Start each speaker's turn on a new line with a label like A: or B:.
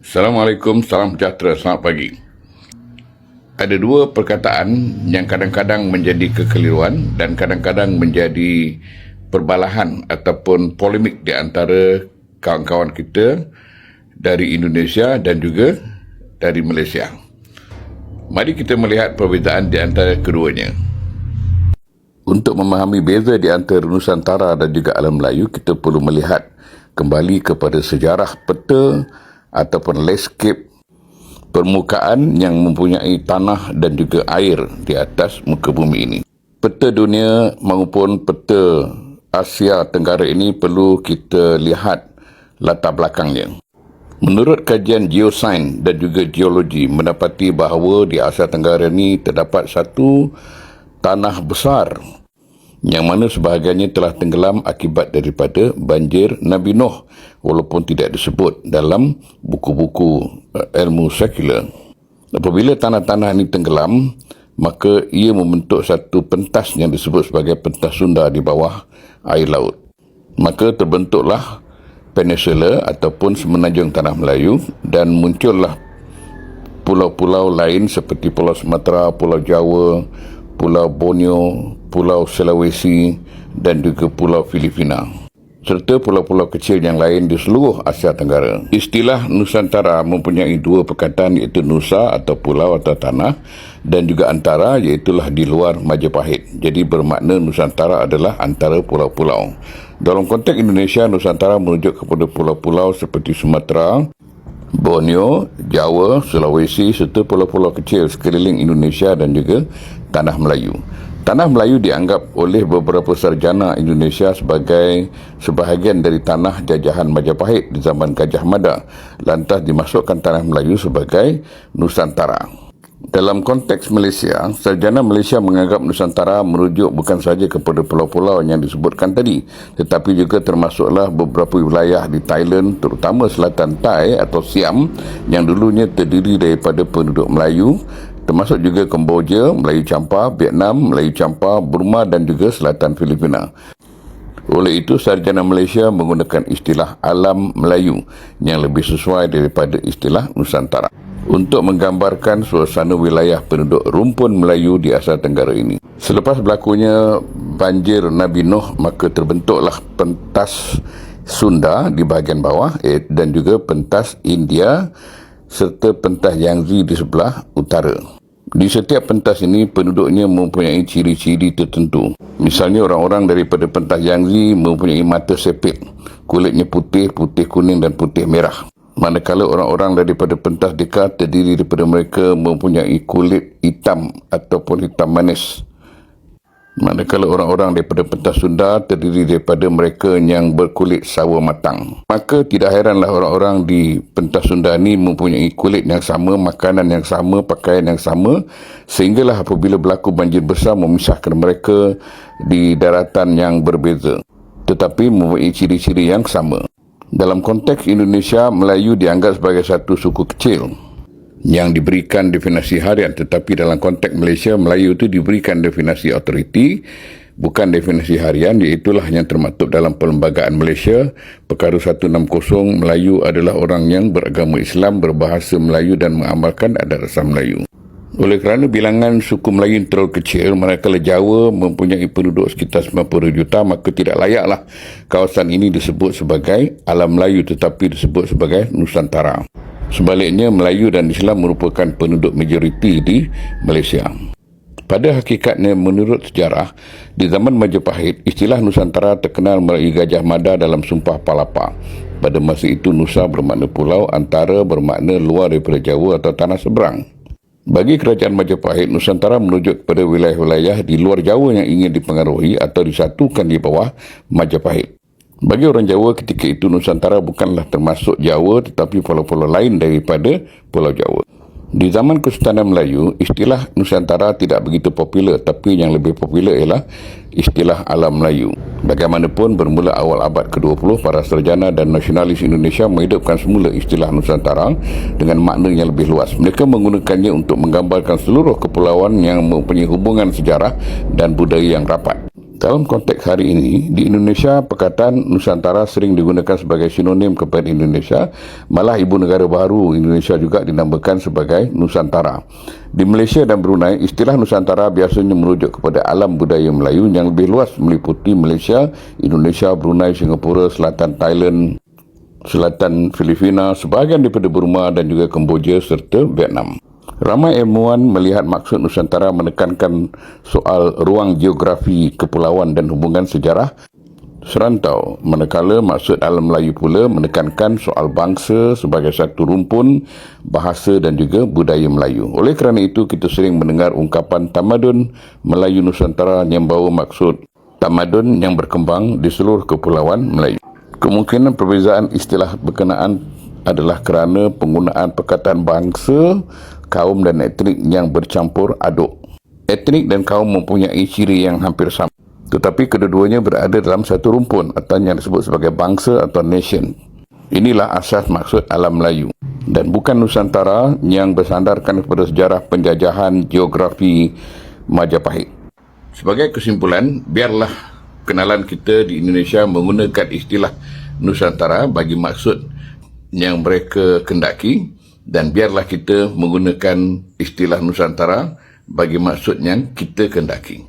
A: Assalamualaikum, salam sejahtera, selamat pagi. Ada dua perkataan yang kadang-kadang menjadi kekeliruan dan kadang-kadang menjadi perbalahan ataupun polemik di antara kawan-kawan kita dari Indonesia dan juga dari Malaysia. Mari kita melihat perbezaan di antara keduanya. Untuk memahami beza di antara Nusantara dan juga alam Melayu, kita perlu melihat kembali kepada sejarah peta ataupun landscape permukaan yang mempunyai tanah dan juga air di atas muka bumi ini. Peta dunia maupun peta Asia Tenggara ini perlu kita lihat latar belakangnya. Menurut kajian geosains dan juga geologi mendapati bahawa di Asia Tenggara ini terdapat satu tanah besar yang mana sebahagiannya telah tenggelam akibat daripada banjir Nabi Nuh, walaupun tidak disebut dalam buku-buku ilmu sekular. Apabila tanah-tanah ini tenggelam, maka ia membentuk satu pentas yang disebut sebagai pentas Sunda di bawah air laut. Maka terbentuklah peninsula ataupun semenanjung Tanah Melayu dan muncullah pulau-pulau lain seperti Pulau Sumatera, Pulau Jawa, Pulau Borneo, Pulau Sulawesi dan juga Pulau Filipina, serta pulau-pulau kecil yang lain di seluruh Asia Tenggara. Istilah Nusantara mempunyai dua perkataan, iaitu Nusa atau pulau atau tanah dan juga Antara, iaitulah di luar Majapahit. Jadi bermakna Nusantara adalah antara pulau-pulau. Dalam konteks Indonesia, Nusantara merujuk kepada pulau-pulau seperti Sumatera, Borneo, Jawa, Sulawesi serta pulau-pulau kecil sekeliling Indonesia dan juga Tanah Melayu. Tanah Melayu dianggap oleh beberapa sarjana Indonesia sebagai sebahagian dari tanah jajahan Majapahit di zaman Gajah Mada, lantas dimasukkan Tanah Melayu sebagai Nusantara. Dalam konteks Malaysia, sarjana Malaysia menganggap Nusantara merujuk bukan sahaja kepada pulau-pulau yang disebutkan tadi, tetapi juga termasuklah beberapa wilayah di Thailand, terutama selatan Thai atau Siam, yang dulunya terdiri daripada penduduk Melayu, termasuk juga Kemboja, Melayu Champa, Vietnam, Melayu Champa, Burma dan juga selatan Filipina. Oleh itu, sarjana Malaysia menggunakan istilah alam Melayu yang lebih sesuai daripada istilah Nusantara untuk menggambarkan suasana wilayah penduduk rumpun Melayu di Asia Tenggara ini. Selepas berlakunya banjir Nabi Nuh, maka terbentuklah pentas Sunda di bahagian bawah dan juga pentas India serta pentas Yangtze di sebelah utara. Di setiap pentas ini, penduduknya mempunyai ciri-ciri tertentu. Misalnya, orang-orang daripada pentas Yangtze mempunyai mata sepit, kulitnya putih, putih kuning dan putih merah. Manakala orang-orang daripada pentas Deka terdiri daripada mereka mempunyai kulit hitam ataupun hitam manis. Manakala orang-orang daripada pentas Sunda terdiri daripada mereka yang berkulit sawo matang. Maka tidak heranlah orang-orang di pentas Sunda ini mempunyai kulit yang sama, makanan yang sama, pakaian yang sama, sehinggalah apabila berlaku banjir besar memisahkan mereka di daratan yang berbeza, tetapi mempunyai ciri-ciri yang sama. Dalam konteks Indonesia, Melayu dianggap sebagai satu suku kecil yang diberikan definisi harian, tetapi dalam konteks Malaysia, Melayu itu diberikan definisi autoriti, bukan definisi harian, iaitulah yang termaktub dalam Perlembagaan Malaysia Perkara 160. Melayu adalah orang yang beragama Islam, berbahasa Melayu dan mengamalkan adat rasa Melayu. Oleh kerana bilangan suku Melayu terlalu kecil, manakala Jawa mempunyai penduduk sekitar 90 juta, maka tidak layaklah kawasan ini disebut sebagai alam Melayu tetapi disebut sebagai Nusantara. Sebaliknya, Melayu dan Islam merupakan penduduk majoriti di Malaysia. Pada hakikatnya, menurut sejarah, di zaman Majapahit, istilah Nusantara terkenal melalui Gajah Mada dalam Sumpah Palapa. Pada masa itu, Nusa bermakna pulau, Antara bermakna luar daripada Jawa atau tanah seberang. Bagi kerajaan Majapahit, Nusantara merujuk kepada wilayah-wilayah di luar Jawa yang ingin dipengaruhi atau disatukan di bawah Majapahit. Bagi orang Jawa ketika itu, Nusantara bukanlah termasuk Jawa tetapi pulau-pulau lain daripada Pulau Jawa. Di zaman Kesultanan Melayu, istilah Nusantara tidak begitu popular, tapi yang lebih popular ialah istilah alam Melayu. Bagaimanapun, bermula awal abad ke-20, para sarjana dan nasionalis Indonesia menghidupkan semula istilah Nusantara dengan makna yang lebih luas. Mereka menggunakannya untuk menggambarkan seluruh kepulauan yang mempunyai hubungan sejarah dan budaya yang rapat. Dalam konteks hari ini, di Indonesia, perkataan Nusantara sering digunakan sebagai sinonim kepada Indonesia, malah ibu negara baru Indonesia juga dinamakan sebagai Nusantara. Di Malaysia dan Brunei, istilah Nusantara biasanya merujuk kepada alam budaya Melayu yang lebih luas meliputi Malaysia, Indonesia, Brunei, Singapura, Selatan Thailand, Selatan Filipina, sebahagian daripada Burma dan juga Kemboja serta Vietnam. Ramai ilmuwan melihat maksud Nusantara menekankan soal ruang geografi kepulauan dan hubungan sejarah serantau, manakala maksud alam Melayu pula menekankan soal bangsa sebagai satu rumpun, bahasa dan juga budaya Melayu. Oleh kerana itu, kita sering mendengar ungkapan tamadun Melayu Nusantara yang bawa maksud tamadun yang berkembang di seluruh kepulauan Melayu. Kemungkinan perbezaan istilah berkenaan adalah kerana penggunaan perkataan bangsa, kaum dan etnik yang bercampur aduk. Etnik dan kaum mempunyai ciri yang hampir sama, tetapi kedua-duanya berada dalam satu rumpun atau yang disebut sebagai bangsa atau nation. Inilah asas maksud alam Melayu dan bukan Nusantara yang bersandarkan kepada sejarah penjajahan geografi Majapahit. Sebagai kesimpulan, biarlah kenalan kita di Indonesia menggunakan istilah Nusantara bagi maksud yang mereka kendaki, dan biarlah kita menggunakan istilah Nusantara bagi maksud yang kita kendaki.